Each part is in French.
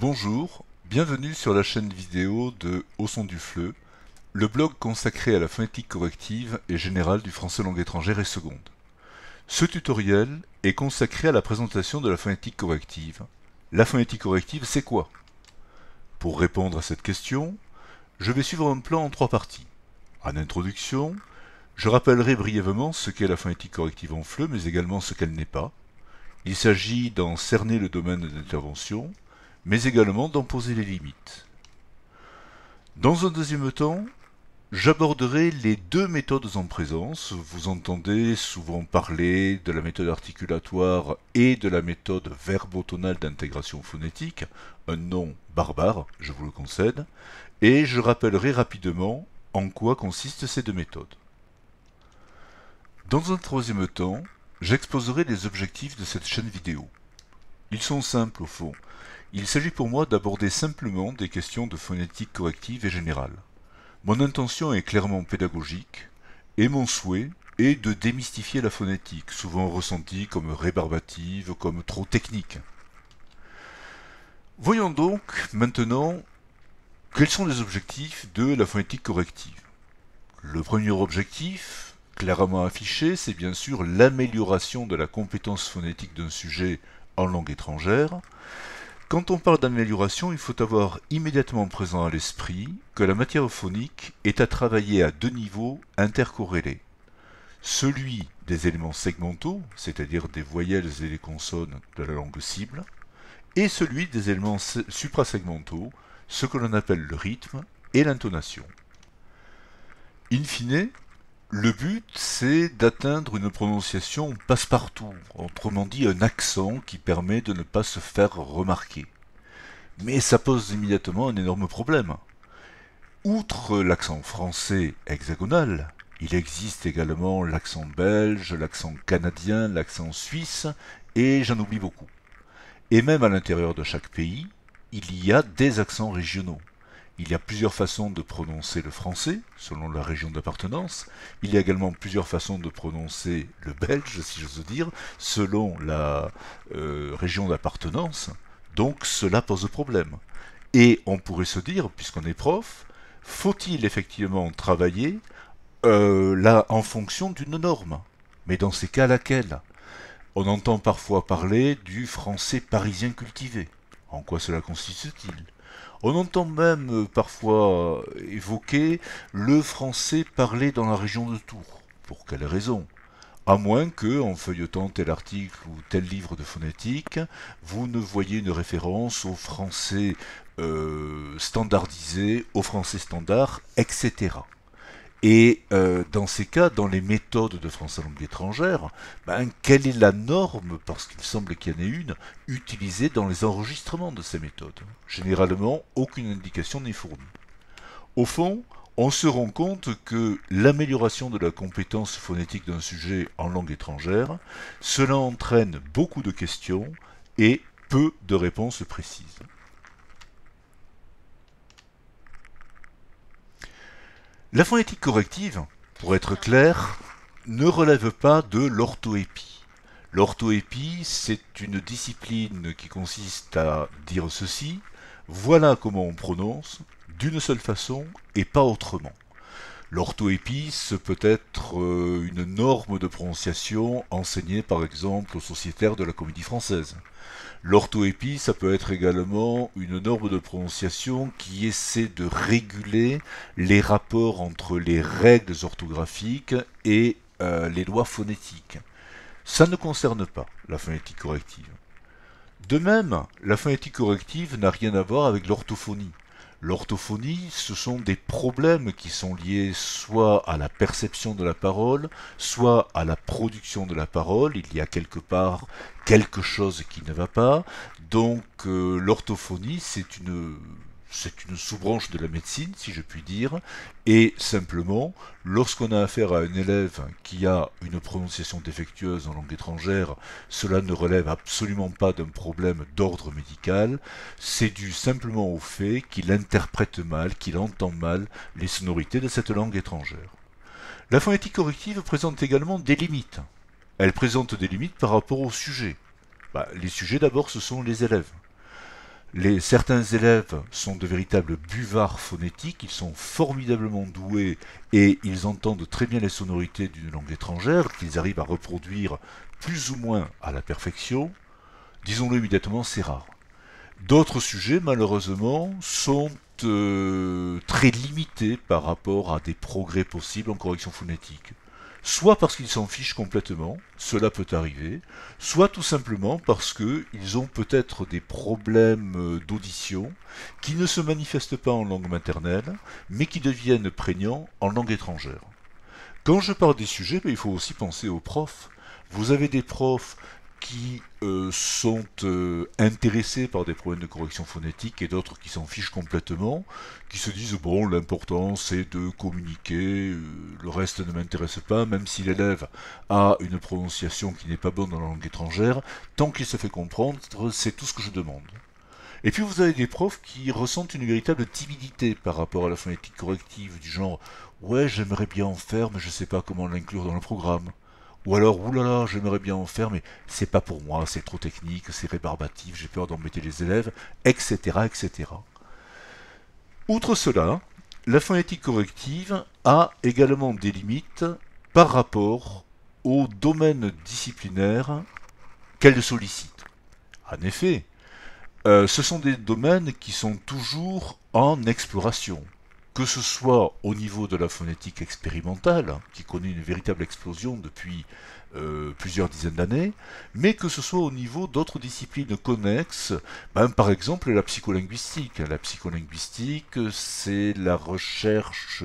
Bonjour, bienvenue sur la chaîne vidéo de Au son du Fleu, le blog consacré à la phonétique corrective et générale du français langue étrangère et seconde. Ce tutoriel est consacré à la présentation de la phonétique corrective. La phonétique corrective, c'est quoi? Pour répondre à cette question, je vais suivre un plan en trois parties. En introduction, je rappellerai brièvement ce qu'est la phonétique corrective en FLE, mais également ce qu'elle n'est pas. Il s'agit d'en cerner le domaine d'intervention, mais également d'en poser les limites. Dans un deuxième temps, j'aborderai les deux méthodes en présence. Vous entendez souvent parler de la méthode articulatoire et de la méthode verbotonale d'intégration phonétique, un nom barbare, je vous le concède, et je rappellerai rapidement en quoi consistent ces deux méthodes. Dans un troisième temps, j'exposerai les objectifs de cette chaîne vidéo. Ils sont simples au fond. Il s'agit pour moi d'aborder simplement des questions de phonétique corrective et générale. Mon intention est clairement pédagogique, et mon souhait est de démystifier la phonétique, souvent ressentie comme rébarbative, comme trop technique. Voyons donc maintenant quels sont les objectifs de la phonétique corrective. Le premier objectif, clairement affiché, c'est bien sûr l'amélioration de la compétence phonétique d'un sujet en langue étrangère. Quand on parle d'amélioration, il faut avoir immédiatement présent à l'esprit que la matière phonique est à travailler à deux niveaux intercorrélés. Celui des éléments segmentaux, c'est-à-dire des voyelles et des consonnes de la langue cible, et celui des éléments suprasegmentaux, ce que l'on appelle le rythme et l'intonation. In fine, le but, c'est d'atteindre une prononciation passe-partout, autrement dit un accent qui permet de ne pas se faire remarquer. Mais ça pose immédiatement un énorme problème. Outre l'accent français hexagonal, il existe également l'accent belge, l'accent canadien, l'accent suisse, et j'en oublie beaucoup. Et même à l'intérieur de chaque pays, il y a des accents régionaux. Il y a plusieurs façons de prononcer le français, selon la région d'appartenance. Il y a également plusieurs façons de prononcer le belge, si j'ose dire, selon la région d'appartenance. Donc cela pose problème. Et on pourrait se dire, puisqu'on est prof, faut-il effectivement travailler là en fonction d'une norme? Mais dans ces cas, laquelle? On entend parfois parler du français parisien cultivé. En quoi cela consiste-t-il? On entend même parfois évoquer le français parlé dans la région de Tours. Pour quelle raison? À moins que, en feuilletant tel article ou tel livre de phonétique, vous ne voyez une référence au français standardisé, au français standard, etc. Et dans ces cas, dans les méthodes de français langue étrangère, quelle est la norme, parce qu'il semble qu'il y en ait une, utilisée dans les enregistrements de ces méthodes? Généralement, aucune indication n'est fournie. Au fond, on se rend compte que l'amélioration de la compétence phonétique d'un sujet en langue étrangère, cela entraîne beaucoup de questions et peu de réponses précises. La phonétique corrective, pour être clair, ne relève pas de l'orthoépie. L'orthoépie, c'est une discipline qui consiste à dire ceci: voilà comment on prononce, d'une seule façon et pas autrement. L'orthoépie, ce peut être une norme de prononciation enseignée par exemple aux sociétaires de la Comédie Française. L'orthoépie, ça peut être également une norme de prononciation qui essaie de réguler les rapports entre les règles orthographiques et les lois phonétiques. Ça ne concerne pas la phonétique corrective. De même, la phonétique corrective n'a rien à voir avec l'orthophonie. L'orthophonie, ce sont des problèmes qui sont liés soit à la perception de la parole, soit à la production de la parole. Il y a quelque part quelque chose qui ne va pas. Donc l'orthophonie, c'est une sous-branche de la médecine, si je puis dire, et simplement, lorsqu'on a affaire à un élève qui a une prononciation défectueuse en langue étrangère, cela ne relève absolument pas d'un problème d'ordre médical, c'est dû simplement au fait qu'il interprète mal, qu'il entend mal les sonorités de cette langue étrangère. La phonétique corrective présente également des limites. Elle présente des limites par rapport au sujet. Les sujets d'abord, ce sont les élèves. Certains élèves sont de véritables buvards phonétiques, ils sont formidablement doués et ils entendent très bien les sonorités d'une langue étrangère, qu'ils arrivent à reproduire plus ou moins à la perfection. Disons-le immédiatement, c'est rare. D'autres sujets, malheureusement, sont très limités par rapport à des progrès possibles en correction phonétique. Soit parce qu'ils s'en fichent complètement, cela peut arriver, soit tout simplement parce qu'ils ont peut-être des problèmes d'audition qui ne se manifestent pas en langue maternelle, mais qui deviennent prégnants en langue étrangère. Quand je parle des sujets, il faut aussi penser aux profs. Vous avez des profs qui sont intéressés par des problèmes de correction phonétique et d'autres qui s'en fichent complètement, qui se disent bon, l'important c'est de communiquer, le reste ne m'intéresse pas, même si l'élève a une prononciation qui n'est pas bonne dans la langue étrangère, tant qu'il se fait comprendre, c'est tout ce que je demande. Et puis vous avez des profs qui ressentent une véritable timidité par rapport à la phonétique corrective, du genre ouais, j'aimerais bien en faire, mais je sais pas comment l'inclure dans le programme. Ou alors, oulala, j'aimerais bien en faire, mais c'est pas pour moi, c'est trop technique, c'est rébarbatif, j'ai peur d'embêter les élèves, etc., etc. Outre cela, la phonétique corrective a également des limites par rapport au domaine disciplinaire qu'elle sollicite. En effet, ce sont des domaines qui sont toujours en exploration, que ce soit au niveau de la phonétique expérimentale, qui connaît une véritable explosion depuis plusieurs dizaines d'années, mais que ce soit au niveau d'autres disciplines connexes, par exemple la psycholinguistique. La psycholinguistique, c'est la recherche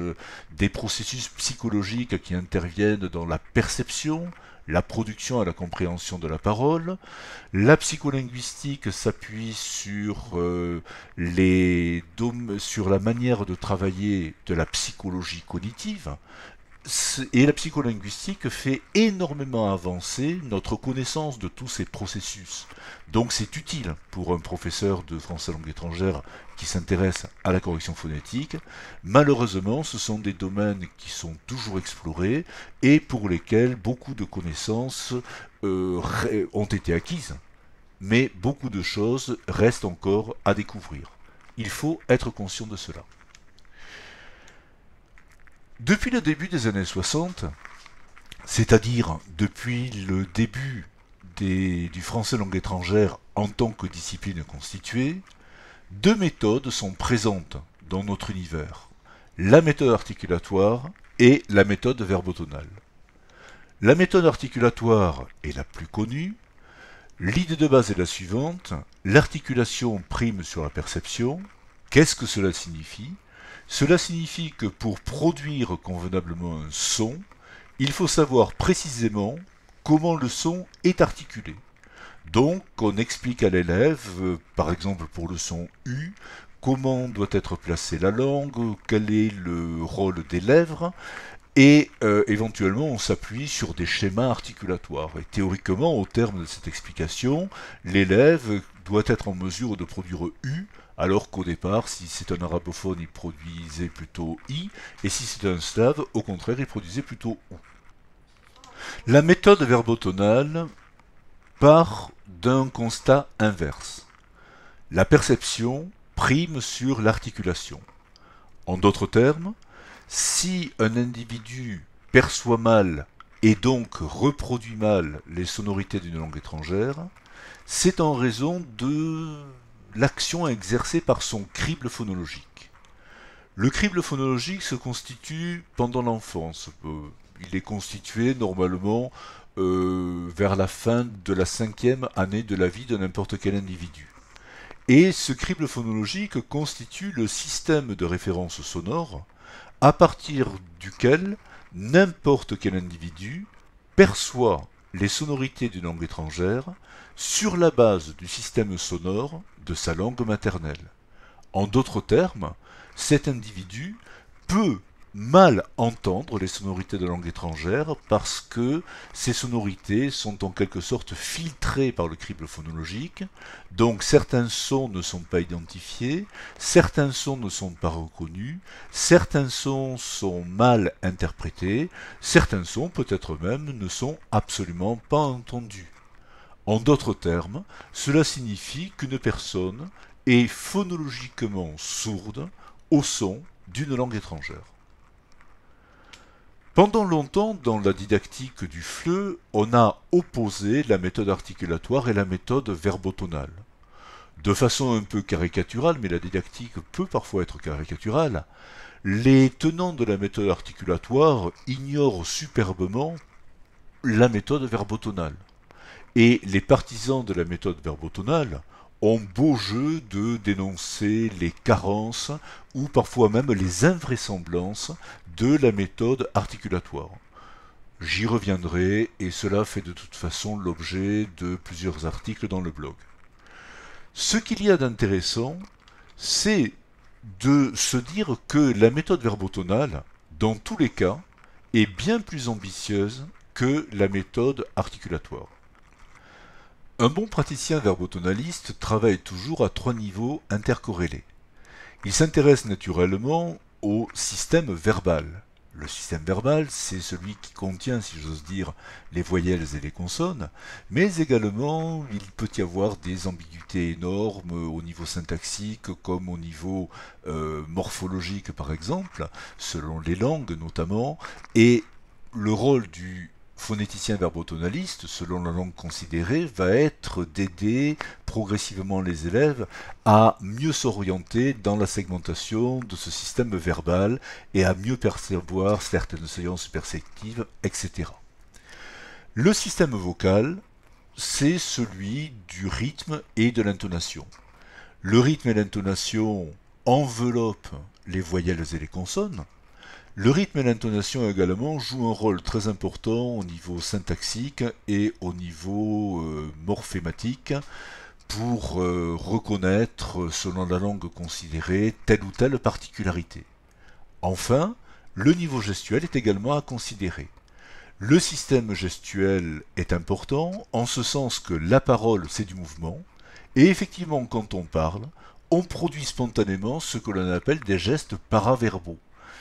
des processus psychologiques qui interviennent dans la perception, la production et la compréhension de la parole. La psycholinguistique s'appuie sur la manière de travailler de la psychologie cognitive. Et la psycholinguistique fait énormément avancer notre connaissance de tous ces processus. Donc c'est utile pour un professeur de français langue étrangère qui s'intéresse à la correction phonétique. Malheureusement, ce sont des domaines qui sont toujours explorés et pour lesquels beaucoup de connaissances ont été acquises. Mais beaucoup de choses restent encore à découvrir. Il faut être conscient de cela. Depuis le début des années 60, c'est-à-dire depuis le début du français langue étrangère en tant que discipline constituée, deux méthodes sont présentes dans notre univers. La méthode articulatoire et la méthode verbotonale. La méthode articulatoire est la plus connue. L'idée de base est la suivante. L'articulation prime sur la perception. Qu'est-ce que cela signifie ? Cela signifie que pour produire convenablement un son, il faut savoir précisément comment le son est articulé. Donc, on explique à l'élève, par exemple pour le son U, comment doit être placée la langue, quel est le rôle des lèvres, et éventuellement on s'appuie sur des schémas articulatoires. Et théoriquement, au terme de cette explication, l'élève doit être en mesure de produire U, alors qu'au départ, si c'est un arabophone, il produisait plutôt I, et si c'est un slave, au contraire, il produisait plutôt OU. La méthode verbotonale part d'un constat inverse. La perception prime sur l'articulation. En d'autres termes, si un individu perçoit mal et donc reproduit mal les sonorités d'une langue étrangère, c'est en raison de l'action exercée par son crible phonologique. Le crible phonologique se constitue pendant l'enfance. Il est constitué normalement vers la fin de la 5e année de la vie de n'importe quel individu. Et ce crible phonologique constitue le système de référence sonore à partir duquel n'importe quel individu perçoit les sonorités d'une langue étrangère sur la base du système sonore de sa langue maternelle. En d'autres termes, cet individu peut mal entendre les sonorités de langue étrangère parce que ces sonorités sont en quelque sorte filtrées par le crible phonologique, donc certains sons ne sont pas identifiés, certains sons ne sont pas reconnus, certains sons sont mal interprétés, certains sons peut-être même ne sont absolument pas entendus. En d'autres termes, cela signifie qu'une personne est phonologiquement sourde au son d'une langue étrangère. Pendant longtemps, dans la didactique du FLE, on a opposé la méthode articulatoire et la méthode verbotonale. De façon un peu caricaturale, mais la didactique peut parfois être caricaturale, les tenants de la méthode articulatoire ignorent superbement la méthode verbotonale. Et les partisans de la méthode verbotonale ont beau jeu de dénoncer les carences ou parfois même les invraisemblances de la méthode articulatoire. J'y reviendrai et cela fait de toute façon l'objet de plusieurs articles dans le blog. Ce qu'il y a d'intéressant, c'est de se dire que la méthode verbotonale, dans tous les cas, est bien plus ambitieuse que la méthode articulatoire. Un bon praticien verbotonaliste travaille toujours à 3 niveaux intercorrélés. Il s'intéresse naturellement au système verbal. Le système verbal, c'est celui qui contient, si j'ose dire, les voyelles et les consonnes, mais également il peut y avoir des ambiguïtés énormes au niveau syntaxique comme au niveau morphologique par exemple, selon les langues notamment, et le rôle du phonéticien verbotonaliste, selon la langue considérée, va être d'aider progressivement les élèves à mieux s'orienter dans la segmentation de ce système verbal et à mieux percevoir certaines séances perceptives, etc. Le système vocal, c'est celui du rythme et de l'intonation. Le rythme et l'intonation enveloppent les voyelles et les consonnes. Le rythme et l'intonation également jouent un rôle très important au niveau syntaxique et au niveau morphématique pour reconnaître, selon la langue considérée, telle ou telle particularité. Enfin, le niveau gestuel est également à considérer. Le système gestuel est important en ce sens que la parole c'est du mouvement et effectivement quand on parle, on produit spontanément ce que l'on appelle des gestes paraverbaux,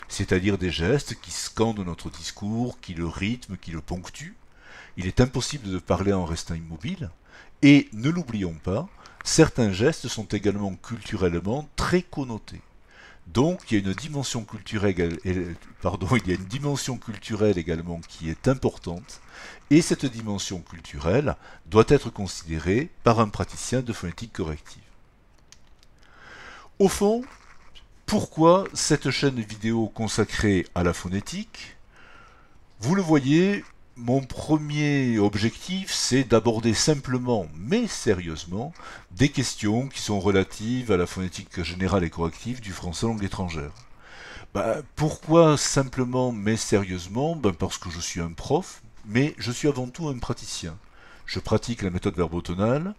c'est-à-dire des gestes qui scandent notre discours, qui le rythment, qui le ponctuent. Il est impossible de parler en restant immobile, et ne l'oublions pas, certains gestes sont également culturellement très connotés. Donc il y a une dimension culturelle, également qui est importante, et cette dimension culturelle doit être considérée par un praticien de phonétique corrective. Au fond, pourquoi cette chaîne vidéo consacrée à la phonétique? Vous le voyez, mon premier objectif, c'est d'aborder simplement, mais sérieusement, des questions qui sont relatives à la phonétique générale et corrective du français langue étrangère. Pourquoi simplement, mais sérieusement? Parce que je suis un prof, mais je suis avant tout un praticien. Je pratique la méthode verbotonale,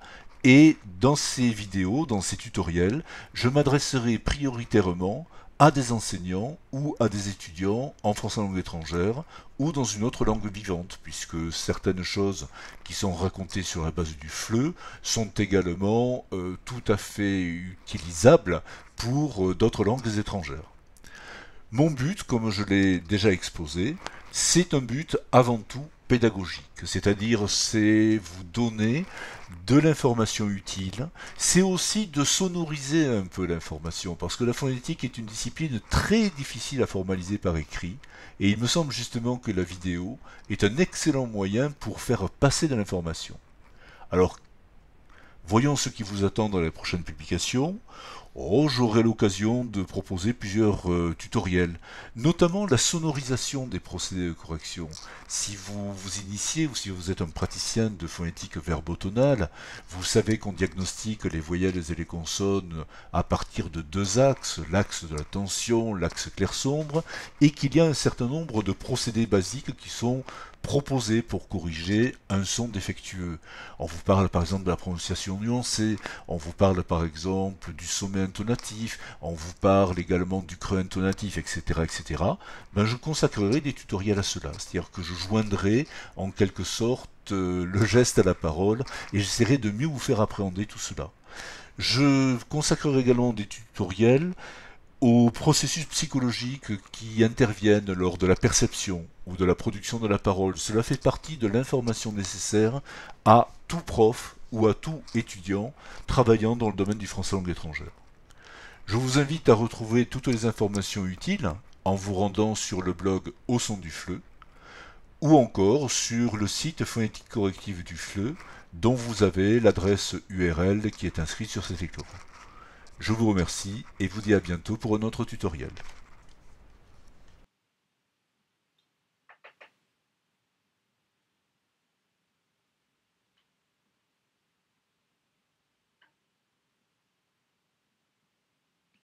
et dans ces vidéos, dans ces tutoriels, je m'adresserai prioritairement à des enseignants ou à des étudiants en français langue étrangère ou dans une autre langue vivante, puisque certaines choses qui sont racontées sur la base du FLE sont également tout à fait utilisables pour d'autres langues étrangères. Mon but, comme je l'ai déjà exposé, c'est un but avant tout pédagogique, c'est-à-dire c'est vous donner de l'information utile, c'est aussi de sonoriser un peu l'information, parce que la phonétique est une discipline très difficile à formaliser par écrit, et il me semble justement que la vidéo est un excellent moyen pour faire passer de l'information. Alors, voyons ce qui vous attend dans les prochaines publications. J'aurai l'occasion de proposer plusieurs tutoriels, notamment la sonorisation des procédés de correction. Si vous vous initiez ou si vous êtes un praticien de phonétique verbotonale, vous savez qu'on diagnostique les voyelles et les consonnes à partir de 2 axes, l'axe de la tension, l'axe clair-sombre, et qu'il y a un certain nombre de procédés basiques qui sont proposés pour corriger un son défectueux. On vous parle par exemple de la prononciation nuancée, on vous parle par exemple du sommet intonatif, on vous parle également du creux intonatif, etc. etc. Je consacrerai des tutoriels à cela, c'est-à-dire que je joindrai en quelque sorte le geste à la parole et j'essaierai de mieux vous faire appréhender tout cela. Je consacrerai également des tutoriels aux processus psychologiques qui interviennent lors de la perception ou de la production de la parole. Cela fait partie de l'information nécessaire à tout prof ou à tout étudiant travaillant dans le domaine du français langue étrangère. Je vous invite à retrouver toutes les informations utiles en vous rendant sur le blog Au son du FLE ou encore sur le site phonétique corrective du FLE dont vous avez l'adresse URL qui est inscrite sur cet écran. Je vous remercie et vous dis à bientôt pour un autre tutoriel.